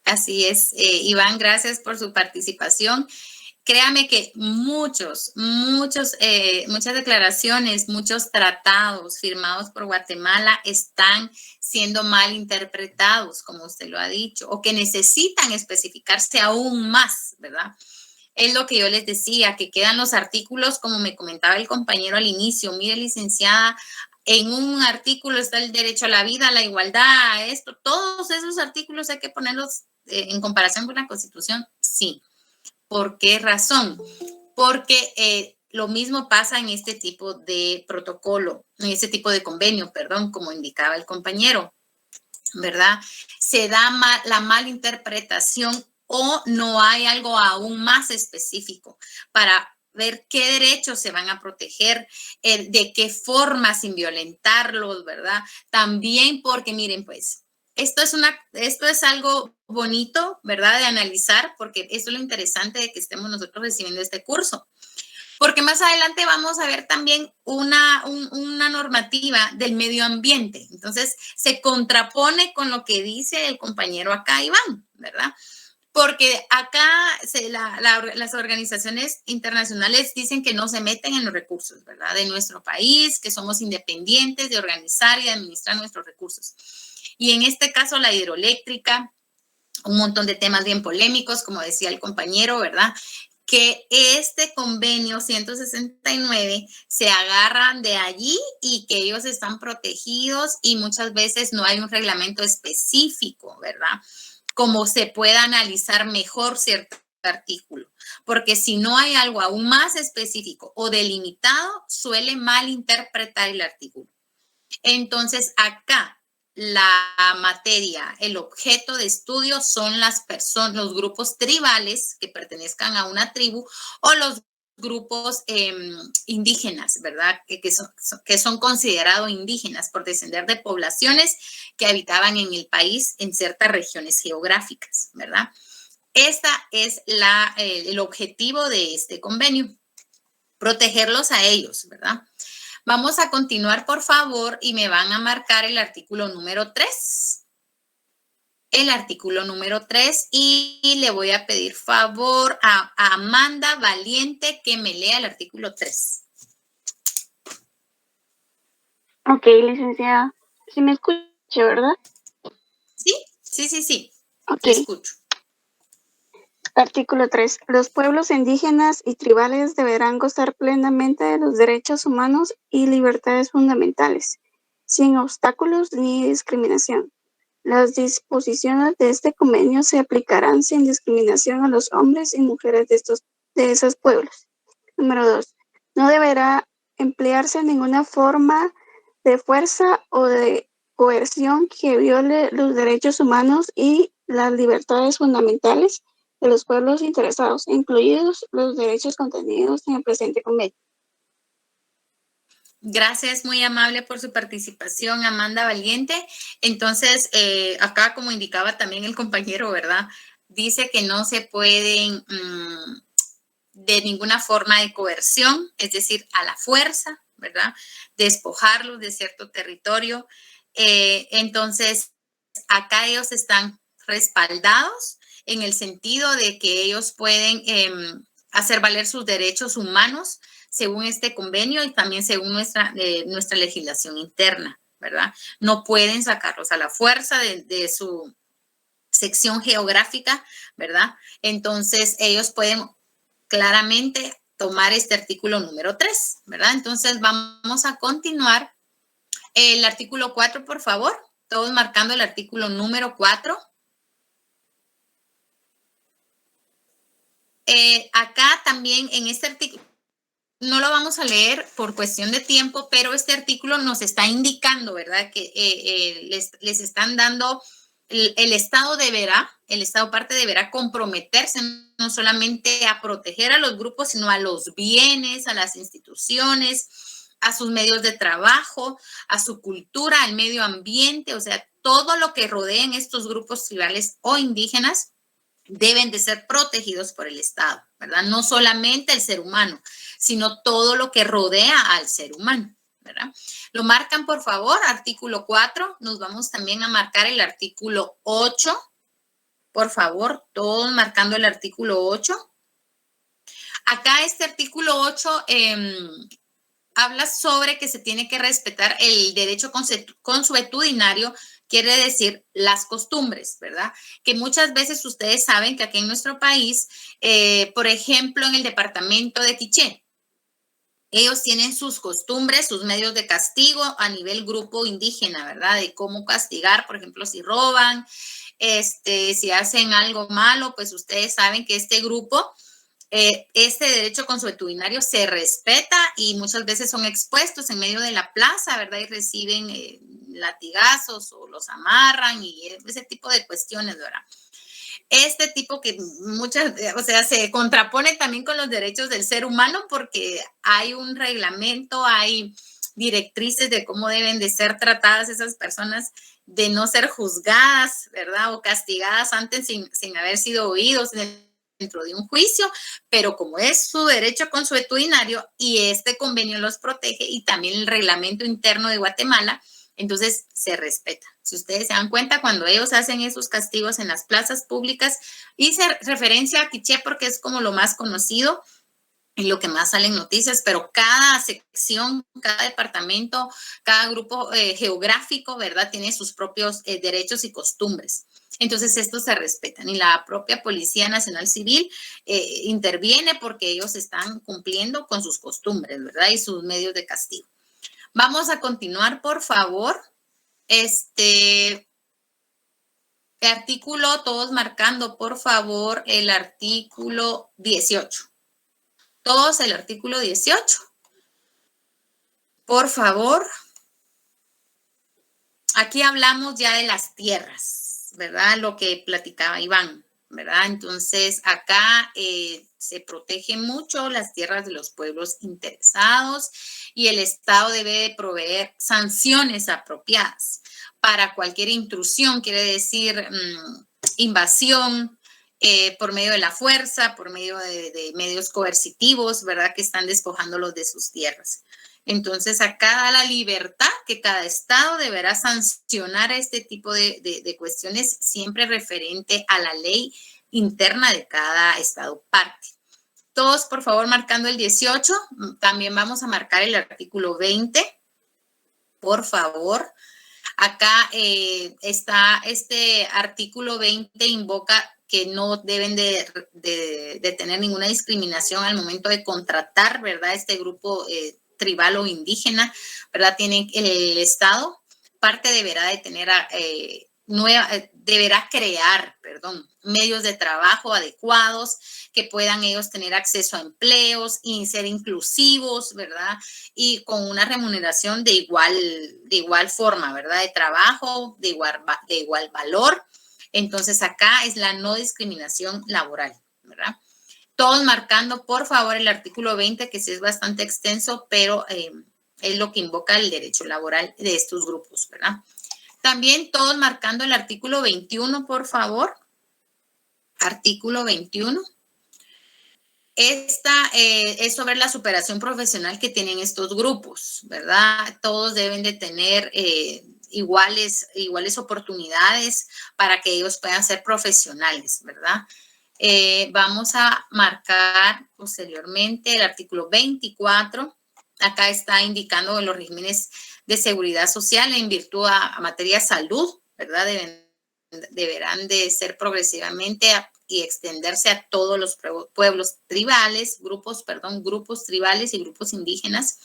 Así es. Iván, gracias por su participación. Créame que muchas declaraciones, muchos tratados firmados por Guatemala están siendo mal interpretados, como usted lo ha dicho, o que necesitan especificarse aún más, ¿verdad? Es lo que yo les decía, que quedan los artículos, como me comentaba el compañero al inicio. Mire, licenciada, en un artículo está el derecho a la vida, a la igualdad, a esto. Todos esos artículos hay que ponerlos en comparación con la Constitución, sí. ¿Por qué razón? Porque lo mismo pasa en este tipo de protocolo, en este tipo de convenio, perdón, como indicaba el compañero, ¿verdad? Se da la malinterpretación o no hay algo aún más específico para ver qué derechos se van a proteger, de qué forma sin violentarlos, ¿verdad? También porque, miren, pues, esto es algo bonito, ¿verdad? De analizar, porque esto es lo interesante de que estemos nosotros recibiendo este curso. Porque más adelante vamos a ver también una normativa del medio ambiente. Entonces, se contrapone con lo que dice el compañero acá, Iván, ¿verdad? Porque acá las organizaciones internacionales dicen que no se meten en los recursos, ¿verdad? De nuestro país, que somos independientes de organizar y de administrar nuestros recursos. Y en este caso, la hidroeléctrica, un montón de temas bien polémicos, como decía el compañero, ¿verdad? Que este convenio 169 se agarran de allí y que ellos están protegidos y muchas veces no hay un reglamento específico, ¿verdad? Como se pueda analizar mejor cierto artículo. Porque si no hay algo aún más específico o delimitado, suele malinterpretar el artículo. Entonces, acá la materia, el objeto de estudio son las personas, los grupos tribales que pertenezcan a una tribu o los grupos indígenas, ¿verdad? Que son considerados indígenas por descender de poblaciones que habitaban en el país en ciertas regiones geográficas, ¿verdad? Esta es el objetivo de este convenio, protegerlos a ellos, ¿verdad? Vamos a continuar, por favor, y me van a marcar el artículo número 3. El artículo número 3 y le voy a pedir favor a Amanda Valiente que me lea el artículo 3. Ok, licenciada. ¿Sí me escucha, verdad? Sí. Ok. Te escucho. Artículo 3. Los pueblos indígenas y tribales deberán gozar plenamente de los derechos humanos y libertades fundamentales, sin obstáculos ni discriminación. Las disposiciones de este convenio se aplicarán sin discriminación a los hombres y mujeres de esos pueblos. Número 2. No deberá emplearse ninguna forma de fuerza o de coerción que viole los derechos humanos y las libertades fundamentales de los pueblos interesados, incluidos los derechos contenidos en el presente convenio. Gracias, muy amable por su participación, Amanda Valiente. Entonces, acá, como indicaba también el compañero, ¿verdad? Dice que no se pueden de ninguna forma de coerción, es decir, a la fuerza, ¿verdad? Despojarlos de cierto territorio. Entonces, acá ellos están respaldados en el sentido de que ellos pueden hacer valer sus derechos humanos según este convenio y también según nuestra legislación interna, ¿verdad? No pueden sacarlos a la fuerza de su sección geográfica, ¿verdad? Entonces, ellos pueden claramente tomar este artículo número 3, ¿verdad? Entonces, vamos a continuar. El artículo 4, por favor. Todos marcando el artículo número 4. Acá también en este artículo, no lo vamos a leer por cuestión de tiempo, pero este artículo nos está indicando, ¿verdad? Que les están dando, el Estado parte deberá comprometerse no solamente a proteger a los grupos, sino a los bienes, a las instituciones, a sus medios de trabajo, a su cultura, al medio ambiente, o sea, todo lo que rodeen estos grupos tribales o indígenas deben de ser protegidos por el Estado, ¿verdad? No solamente el ser humano, sino todo lo que rodea al ser humano, ¿verdad? Lo marcan, por favor, artículo 4. Nos vamos también a marcar el artículo 8. Por favor, todos marcando el artículo 8. Acá este artículo 8 habla sobre que se tiene que respetar el derecho consuetudinario, quiere decir las costumbres, ¿verdad? Que muchas veces ustedes saben que aquí en nuestro país, por ejemplo, en el departamento de Quiché, ellos tienen sus costumbres, sus medios de castigo a nivel grupo indígena, ¿verdad? De cómo castigar, por ejemplo, si roban, si hacen algo malo, pues ustedes saben que este grupo, este derecho consuetudinario se respeta y muchas veces son expuestos en medio de la plaza, ¿verdad? Y reciben latigazos o los amarran y ese tipo de cuestiones, ¿verdad? Este tipo que se contrapone también con los derechos del ser humano porque hay un reglamento, hay directrices de cómo deben de ser tratadas esas personas, de no ser juzgadas, ¿verdad? O castigadas antes sin haber sido oídos dentro de un juicio, pero como es su derecho consuetudinario y este convenio los protege y también el reglamento interno de Guatemala, entonces se respeta. Si ustedes se dan cuenta, cuando ellos hacen esos castigos en las plazas públicas, hice referencia a Quiché porque es como lo más conocido y lo que más salen noticias, pero cada sección, cada departamento, cada grupo geográfico, ¿verdad? Tiene sus propios derechos y costumbres. Entonces, estos se respetan y la propia Policía Nacional Civil interviene porque ellos están cumpliendo con sus costumbres, ¿verdad? Y sus medios de castigo. Vamos a continuar, por favor. El artículo, todos marcando, por favor, el artículo 18. Todos el artículo 18. Por favor. Aquí hablamos ya de las tierras, ¿verdad? Lo que platicaba Iván, ¿verdad? Entonces, acá se protegen mucho las tierras de los pueblos interesados y el Estado debe de proveer sanciones apropiadas para cualquier intrusión, quiere decir invasión por medio de la fuerza, por medio de medios coercitivos, ¿verdad? Que están despojándolos de sus tierras. Entonces, acá da la libertad que cada Estado deberá sancionar este tipo de cuestiones siempre referente a la ley interna de cada Estado parte. Todos, por favor, marcando el 18. También vamos a marcar el artículo 20. Por favor. Acá está este artículo 20, invoca que no deben de tener ninguna discriminación al momento de contratar, ¿verdad? Este grupo tribal o indígena, ¿verdad? Tiene el Estado, parte deberá de tener deberá crear, medios de trabajo adecuados, que puedan ellos tener acceso a empleos y ser inclusivos, ¿verdad? Y con una remuneración de igual forma, ¿verdad? De trabajo, de igual valor. Entonces, acá es la no discriminación laboral, ¿verdad? Todos marcando, por favor, el artículo 20, que sí es bastante extenso, pero es lo que invoca el derecho laboral de estos grupos, ¿verdad? También todos marcando el artículo 21, por favor. Artículo 21. Esta es sobre la superación profesional que tienen estos grupos, ¿verdad? Todos deben de tener iguales oportunidades para que ellos puedan ser profesionales, ¿verdad? Vamos a marcar posteriormente el artículo 24. Acá está indicando los regímenes de seguridad social en virtud a materia de salud, ¿verdad? Deberán de ser progresivamente y extenderse a todos los pueblos tribales, grupos tribales y grupos indígenas,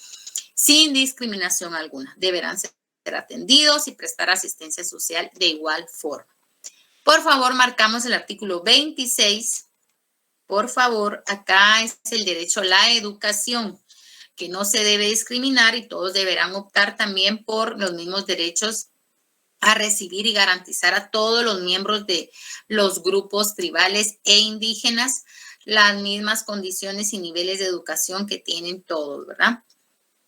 sin discriminación alguna. Deberán ser atendidos y prestar asistencia social de igual forma. Por favor, marcamos el artículo 26. Por favor, acá es el derecho a la educación, que no se debe discriminar y todos deberán optar también por los mismos derechos a recibir y garantizar a todos los miembros de los grupos tribales e indígenas las mismas condiciones y niveles de educación que tienen todos, ¿verdad?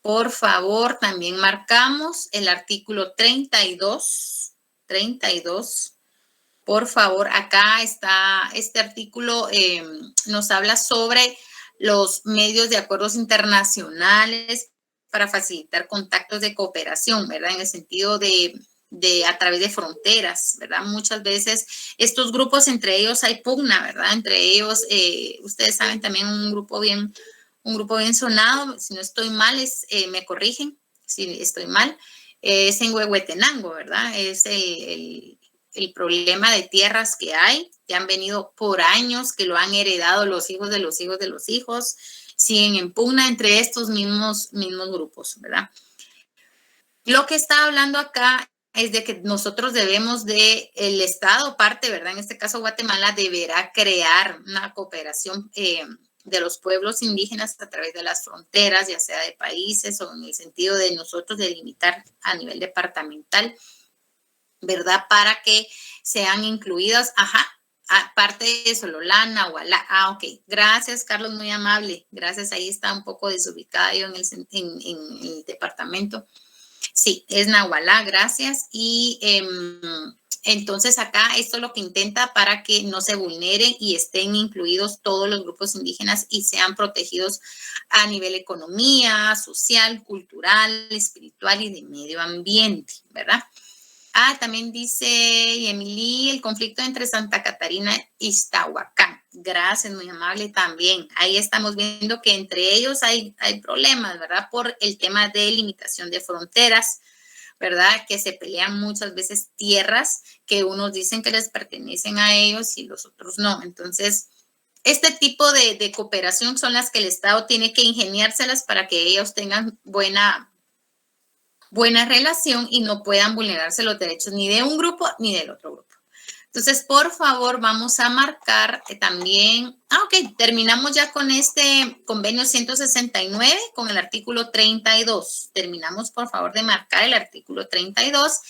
Por favor, también marcamos el artículo 32. Por favor, acá está este artículo, nos habla sobre los medios de acuerdos internacionales para facilitar contactos de cooperación, ¿verdad? En el sentido de a través de fronteras, ¿verdad? Muchas veces estos grupos, entre ellos hay pugna, ¿verdad? Entre ellos, ustedes saben también un grupo bien sonado, si no estoy mal, me corrigen, si estoy mal, es en Huehuetenango, ¿verdad? Es el problema de tierras que hay, que han venido por años, que lo han heredado los hijos de los hijos de los hijos, siguen en pugna entre estos mismos grupos, ¿verdad? Lo que está hablando acá es de que nosotros debemos el Estado parte, ¿verdad? En este caso Guatemala deberá crear una cooperación de los pueblos indígenas a través de las fronteras, ya sea de países o en el sentido de nosotros delimitar a nivel departamental, ¿verdad? Para que sean incluidas, aparte de Sololá, Nahualá. Ok, gracias Carlos, muy amable. Gracias, ahí está un poco desubicada yo en el departamento. Sí, es Nahualá, gracias. Y entonces acá esto es lo que intenta para que no se vulneren y estén incluidos todos los grupos indígenas y sean protegidos a nivel economía, social, cultural, espiritual y de medio ambiente, ¿verdad? También dice Emily, el conflicto entre Santa Catarina y Iztahuacán. Gracias, muy amable también. Ahí estamos viendo que entre ellos hay problemas, ¿verdad? Por el tema de limitación de fronteras, ¿verdad? Que se pelean muchas veces tierras que unos dicen que les pertenecen a ellos y los otros no. Entonces, este tipo de cooperación son las que el Estado tiene que ingeniárselas para que ellos tengan buena relación y no puedan vulnerarse los derechos ni de un grupo ni del otro grupo. Entonces, por favor, vamos a marcar también, ok, terminamos ya con este convenio 169 con el artículo 32. Terminamos, por favor, de marcar el artículo 32.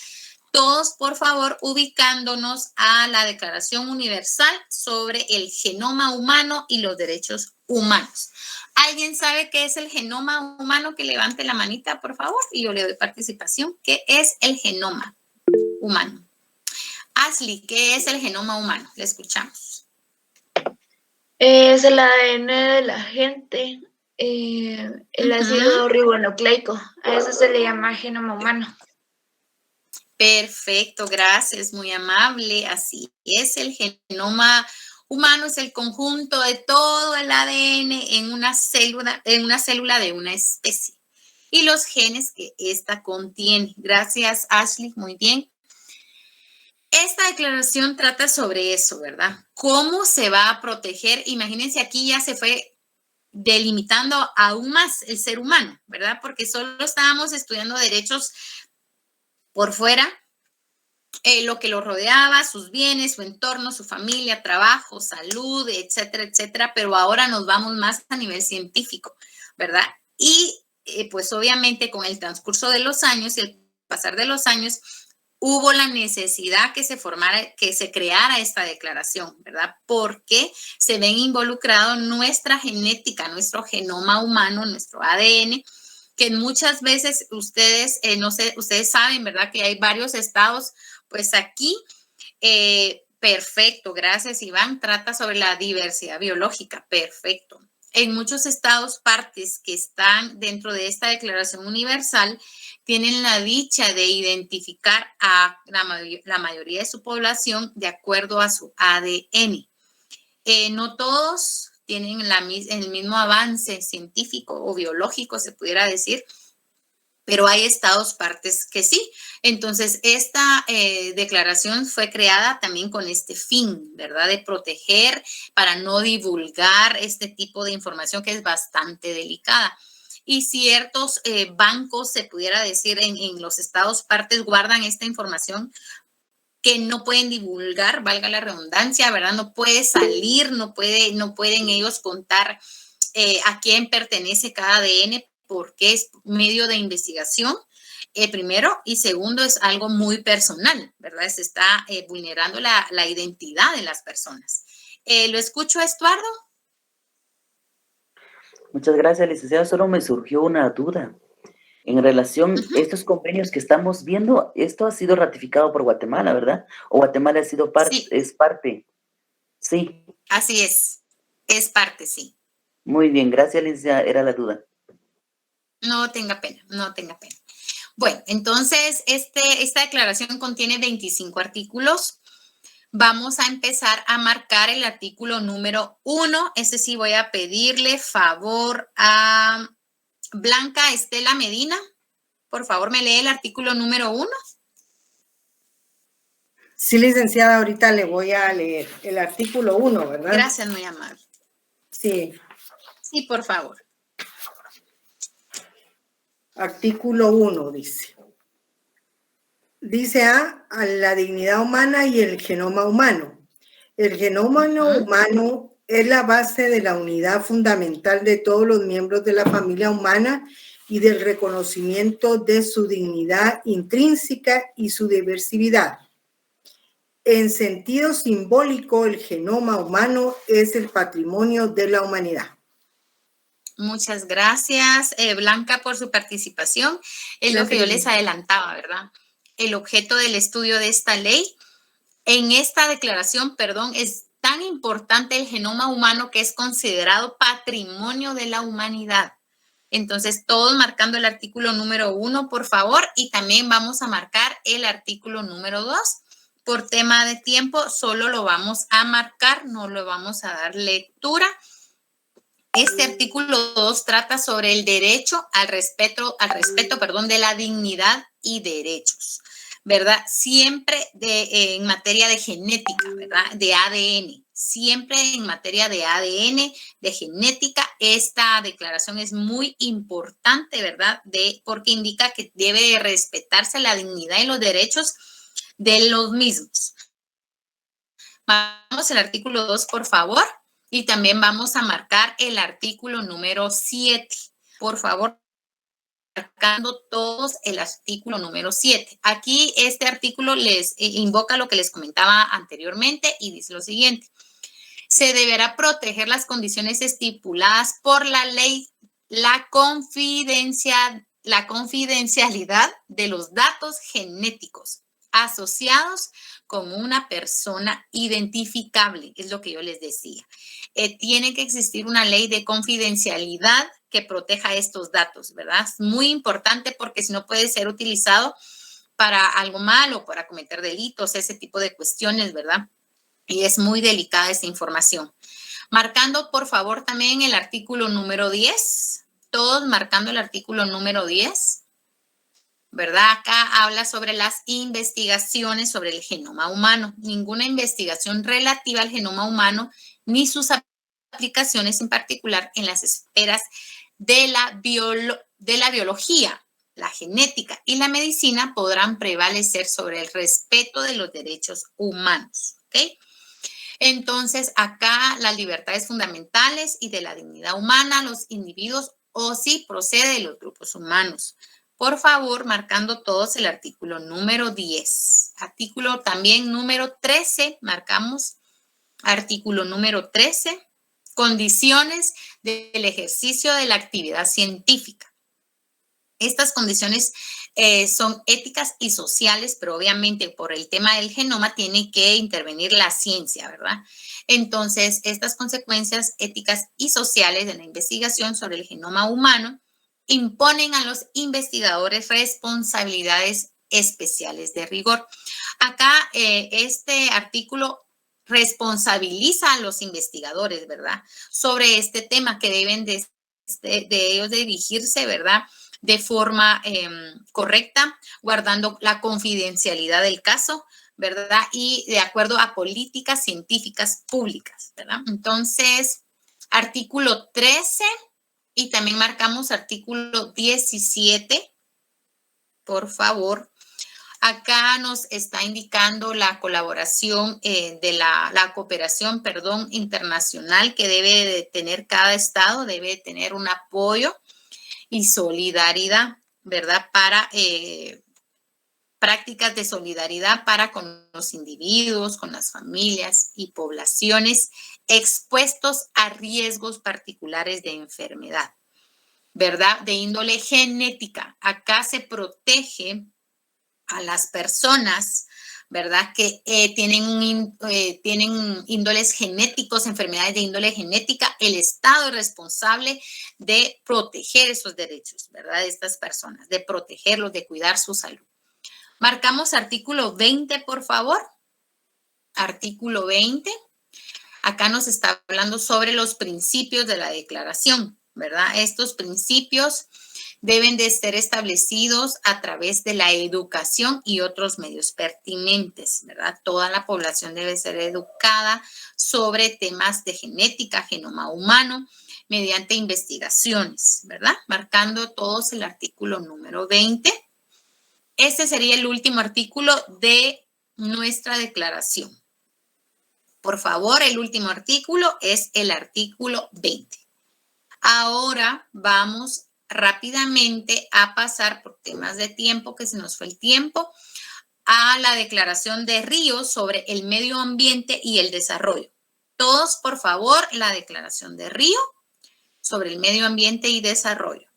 Todos, por favor, ubicándonos a la Declaración Universal sobre el Genoma Humano y los Derechos Humanos. ¿Alguien sabe qué es el genoma humano? Que levante la manita, por favor, y yo le doy participación. ¿Qué es el genoma humano? Ashley, ¿qué es el genoma humano? Le escuchamos. Es el ADN de la gente, el ácido ribonucleico. A eso se le llama genoma humano. Perfecto, gracias, muy amable. Así es, el genoma humano es el conjunto de todo el ADN en una célula de una especie y los genes que ésta contiene. Gracias, Ashley, muy bien. Esta declaración trata sobre eso, ¿verdad? ¿Cómo se va a proteger? Imagínense, aquí ya se fue delimitando aún más el ser humano, ¿verdad? Porque solo estábamos estudiando derechos por fuera lo que lo rodeaba, sus bienes, su entorno, su familia, trabajo, salud, etcétera, etcétera, pero ahora nos vamos más a nivel científico, ¿verdad? Y pues obviamente con el transcurso de los años y el pasar de los años, hubo la necesidad que se formara, que se creara esta declaración, ¿verdad? Porque se ven involucrados nuestra genética, nuestro genoma humano, nuestro ADN, que muchas veces ustedes, no sé, ustedes saben, ¿verdad? Que hay varios estados, pues aquí, perfecto, gracias Iván, trata sobre la diversidad biológica, perfecto. En muchos estados, partes que están dentro de esta Declaración Universal tienen la dicha de identificar a la mayoría de su población de acuerdo a su ADN. No todos tienen el mismo avance científico o biológico, se pudiera decir, pero hay estados, partes que sí. Entonces, esta declaración fue creada también con este fin, ¿verdad? De proteger para no divulgar este tipo de información que es bastante delicada. Y ciertos bancos, se pudiera decir, en los estados, partes guardan esta información que no pueden divulgar, valga la redundancia, ¿verdad? No puede salir, no pueden ellos contar a quién pertenece cada ADN, porque es medio de investigación, primero, y segundo, es algo muy personal, ¿verdad? Se está vulnerando la identidad de las personas. ¿Lo escucho, Estuardo? Muchas gracias, licenciada. Solo me surgió una duda. En relación a estos convenios que estamos viendo, esto ha sido ratificado por Guatemala, ¿verdad? ¿O Guatemala ha sido Sí. es parte? Sí. Así es parte, sí. Muy bien, gracias, licenciada. Era la duda. No tenga pena, no tenga pena. Bueno, entonces esta declaración contiene 25 artículos. Vamos a empezar a marcar el artículo número 1. Sí voy a pedirle favor a Blanca Estela Medina. Por favor, me lee el artículo número 1. Sí, licenciada, ahorita le voy a leer el artículo 1, ¿verdad? Gracias, muy amable. Sí. Sí, por favor. Artículo 1 dice. Dice a la dignidad humana y el genoma humano. El genoma humano es la base de la unidad fundamental de todos los miembros de la familia humana y del reconocimiento de su dignidad intrínseca y su diversidad. En sentido simbólico, el genoma humano es el patrimonio de la humanidad. Muchas gracias, Blanca, por su participación. Es lo que yo les adelantaba, ¿verdad? El objeto del estudio de esta ley. En esta declaración, es tan importante el genoma humano que es considerado patrimonio de la humanidad. Entonces, todos marcando el artículo número 1, por favor, y también vamos a marcar el artículo número 2. Por tema de tiempo, solo lo vamos a marcar, no lo vamos a dar lectura. Este artículo 2 trata sobre el derecho al respeto, de la dignidad y derechos, ¿verdad? Siempre en materia de genética, ¿verdad? De ADN. Siempre en materia de ADN, de genética, esta declaración es muy importante, ¿verdad? Porque indica que debe de respetarse la dignidad y los derechos de los mismos. Vamos al artículo 2, por favor. Y también vamos a marcar el artículo número 7. Por favor, marcando todos el artículo número 7. Aquí este artículo les invoca lo que les comentaba anteriormente y dice lo siguiente. Se deberá proteger las condiciones estipuladas por la ley, la confidencialidad de los datos genéticos asociados con una persona identificable, es lo que yo les decía. Tiene que existir una ley de confidencialidad que proteja estos datos, ¿verdad? Es muy importante porque si no puede ser utilizado para algo malo, para cometer delitos, ese tipo de cuestiones, ¿verdad? Y es muy delicada esta información. Marcando, por favor, también el artículo número 10. Todos marcando el artículo número 10. ¿Verdad? Acá habla sobre las investigaciones sobre el genoma humano. Ninguna investigación relativa al genoma humano ni sus aplicaciones en particular en las esferas de la biología, la genética y la medicina podrán prevalecer sobre el respeto de los derechos humanos. ¿Ok? Entonces, acá las libertades fundamentales y de la dignidad humana, los individuos o si procede de los grupos humanos. Por favor, marcando todos el artículo número 10. Artículo también número 13, marcamos artículo número 13, condiciones del ejercicio de la actividad científica. Estas condiciones son éticas y sociales, pero obviamente por el tema del genoma tiene que intervenir la ciencia, ¿verdad? Entonces, estas consecuencias éticas y sociales de la investigación sobre el genoma humano imponen a los investigadores responsabilidades especiales de rigor. Acá este artículo responsabiliza a los investigadores, ¿verdad? Sobre este tema que deben de ellos dirigirse, ¿verdad? De forma correcta, guardando la confidencialidad del caso, ¿verdad? Y de acuerdo a políticas científicas públicas, ¿verdad? Entonces, artículo 13 y también marcamos artículo 17, por favor. Acá nos está indicando la colaboración de la cooperación, internacional que debe de tener cada estado, debe tener un apoyo y solidaridad, ¿verdad? Para prácticas de solidaridad para con los individuos, con las familias y poblaciones expuestos a riesgos particulares de enfermedad, ¿verdad? De índole genética. Acá se protege a las personas, ¿verdad? Que tienen índoles genéticos, enfermedades de índole genética. El Estado es responsable de proteger esos derechos, ¿verdad? De estas personas, de protegerlos, de cuidar su salud. Marcamos artículo 20, por favor. Artículo 20. Acá nos está hablando sobre los principios de la declaración, ¿verdad? Estos principios deben de ser establecidos a través de la educación y otros medios pertinentes, ¿verdad? Toda la población debe ser educada sobre temas de genética, genoma humano, mediante investigaciones, ¿verdad? Marcando todos el artículo número 20. Este sería el último artículo de nuestra declaración. Por favor, el último artículo es el artículo 20. Ahora vamos rápidamente a pasar por temas de tiempo, que se nos fue el tiempo, a la Declaración de Río sobre el medio ambiente y el desarrollo. Todos, por favor, la Declaración de Río sobre el medio ambiente y desarrollo.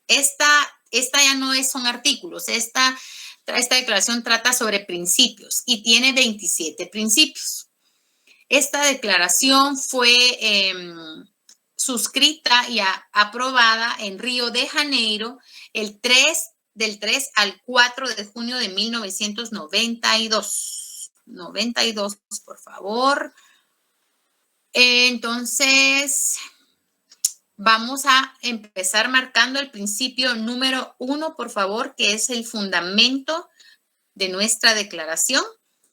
Esta ya no son artículos, esta declaración trata sobre principios y tiene 27 principios. Esta declaración fue suscrita y aprobada en Río de Janeiro del 3 al 4 de junio de 1992. 92, por favor. Entonces, vamos a empezar marcando el principio número 1, por favor, que es el fundamento de nuestra declaración.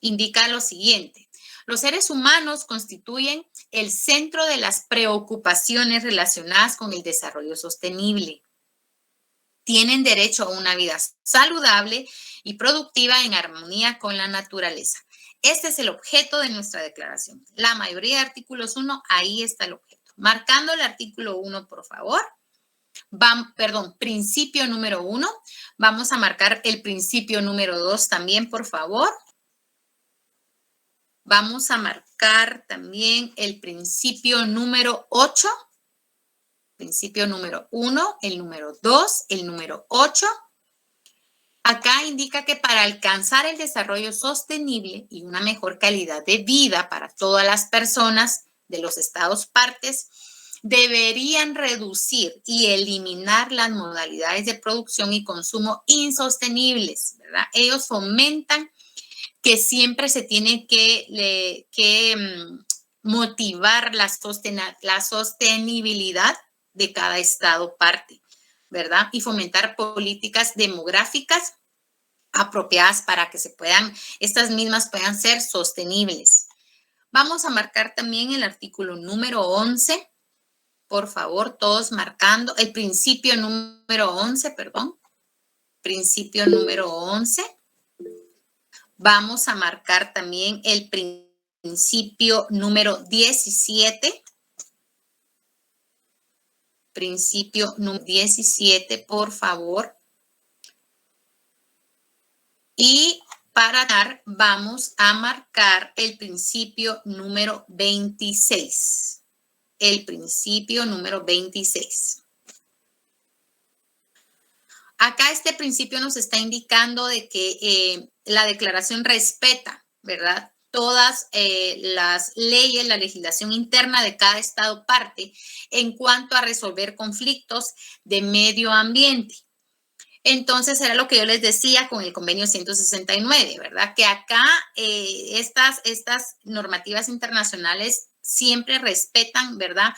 Indica lo siguiente. Los seres humanos constituyen el centro de las preocupaciones relacionadas con el desarrollo sostenible. Tienen derecho a una vida saludable y productiva en armonía con la naturaleza. Este es el objeto de nuestra declaración. La mayoría de artículos 1, ahí está el objeto. Marcando el artículo 1, por favor. Principio número 1. Vamos a marcar el principio número 2 también, por favor. Vamos a marcar también el principio número 8. Principio número 1, el número 2, el número 8. Acá indica que para alcanzar el desarrollo sostenible y una mejor calidad de vida para todas las personas de los estados partes, deberían reducir y eliminar las modalidades de producción y consumo insostenibles, ¿verdad? Ellos fomentan que siempre se tiene que motivar la sostenibilidad de cada estado parte, ¿verdad? Y fomentar políticas demográficas apropiadas para que estas mismas puedan ser sostenibles. Vamos a marcar también el artículo número 11. Por favor, todos marcando el principio número 11, perdón. principio número 11. Vamos a marcar también el principio número 17. Principio número 17, por favor. Y para dar, vamos a marcar el principio número 26. El principio número 26. Acá este principio nos está indicando de que la declaración respeta, ¿verdad?, todas las leyes, la legislación interna de cada estado parte en cuanto a resolver conflictos de medio ambiente. Entonces, era lo que yo les decía con el convenio 169, ¿verdad? Que acá estas normativas internacionales siempre respetan, ¿verdad?,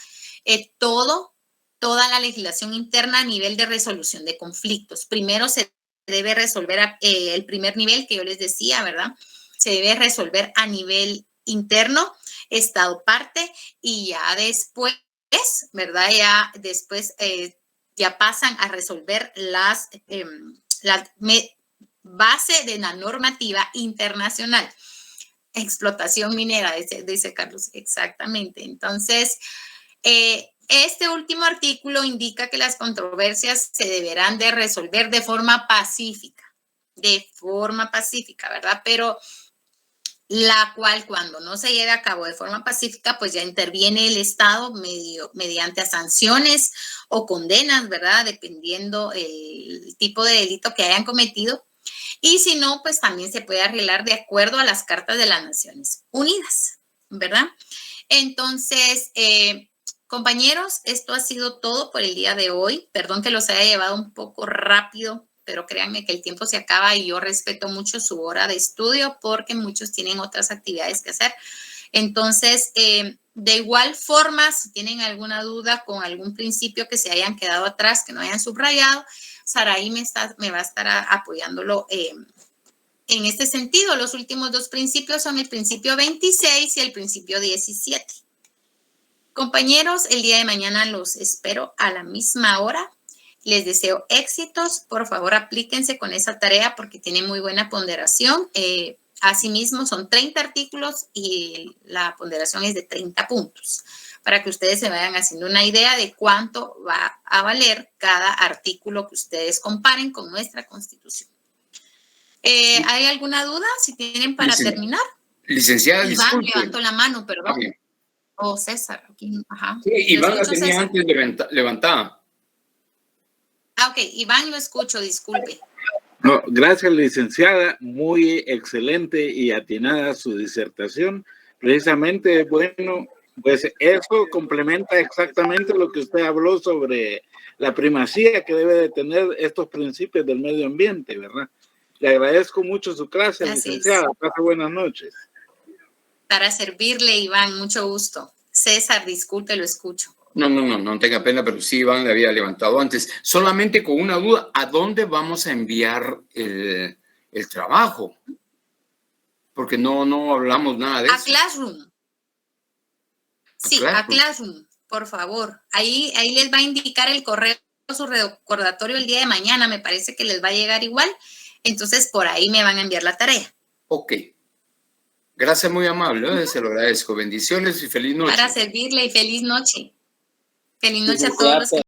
toda la legislación interna a nivel de resolución de conflictos. Primero se debe resolver el primer nivel que yo les decía, ¿verdad? Se debe resolver a nivel interno, estado parte, y ya después, ¿verdad? Ya después ya pasan a resolver la base de la normativa internacional. Explotación minera, dice Carlos, exactamente. Entonces, este último artículo indica que las controversias se deberán de resolver de forma pacífica, ¿verdad? Pero la cual cuando no se lleve a cabo de forma pacífica, pues ya interviene el Estado mediante sanciones o condenas, ¿verdad? Dependiendo el tipo de delito que hayan cometido. Y si no, pues también se puede arreglar de acuerdo a las cartas de las Naciones Unidas, ¿verdad? Entonces, compañeros, esto ha sido todo por el día de hoy. Perdón que los haya llevado un poco rápido, pero créanme que el tiempo se acaba y yo respeto mucho su hora de estudio porque muchos tienen otras actividades que hacer. Entonces, de igual forma, si tienen alguna duda con algún principio que se hayan quedado atrás, que no hayan subrayado, Saraí me va a estar apoyándolo en este sentido. Los últimos dos principios son el principio 26 y el principio 17. Compañeros, el día de mañana los espero a la misma hora. Les deseo éxitos. Por favor, aplíquense con esa tarea porque tiene muy buena ponderación. Asimismo, son 30 artículos y la ponderación es de 30 puntos para que ustedes se vayan haciendo una idea de cuánto va a valer cada artículo que ustedes comparen con nuestra Constitución. ¿Hay alguna duda? Si tienen para terminar. Licenciada, Iván, disculpe. levanto la mano, perdón. O César. Aquí, ajá. Sí, Iván la escucho, tenía César? antes levantada. Ok, Iván, lo escucho, disculpe. No, gracias, licenciada. Muy excelente y atinada su disertación. Precisamente, bueno, pues eso complementa exactamente lo que usted habló sobre la primacía que debe de tener estos principios del medio ambiente, ¿verdad? Le agradezco mucho su clase, licenciada. Pase buenas noches. Para servirle, Iván, mucho gusto. César, disculpe, lo escucho. No tenga pena, pero sí, Iván le había levantado antes. Solamente con una duda, ¿a dónde vamos a enviar el trabajo? Porque no hablamos nada de eso. A Classroom. Sí, a Classroom, por favor. Ahí les va a indicar el correo, su recordatorio el día de mañana. Me parece que les va a llegar igual. Entonces, por ahí me van a enviar la tarea. Ok. Gracias, muy amable. Se lo agradezco. Bendiciones y feliz noche. Para servirle y feliz noche. Feliz noche a todos los que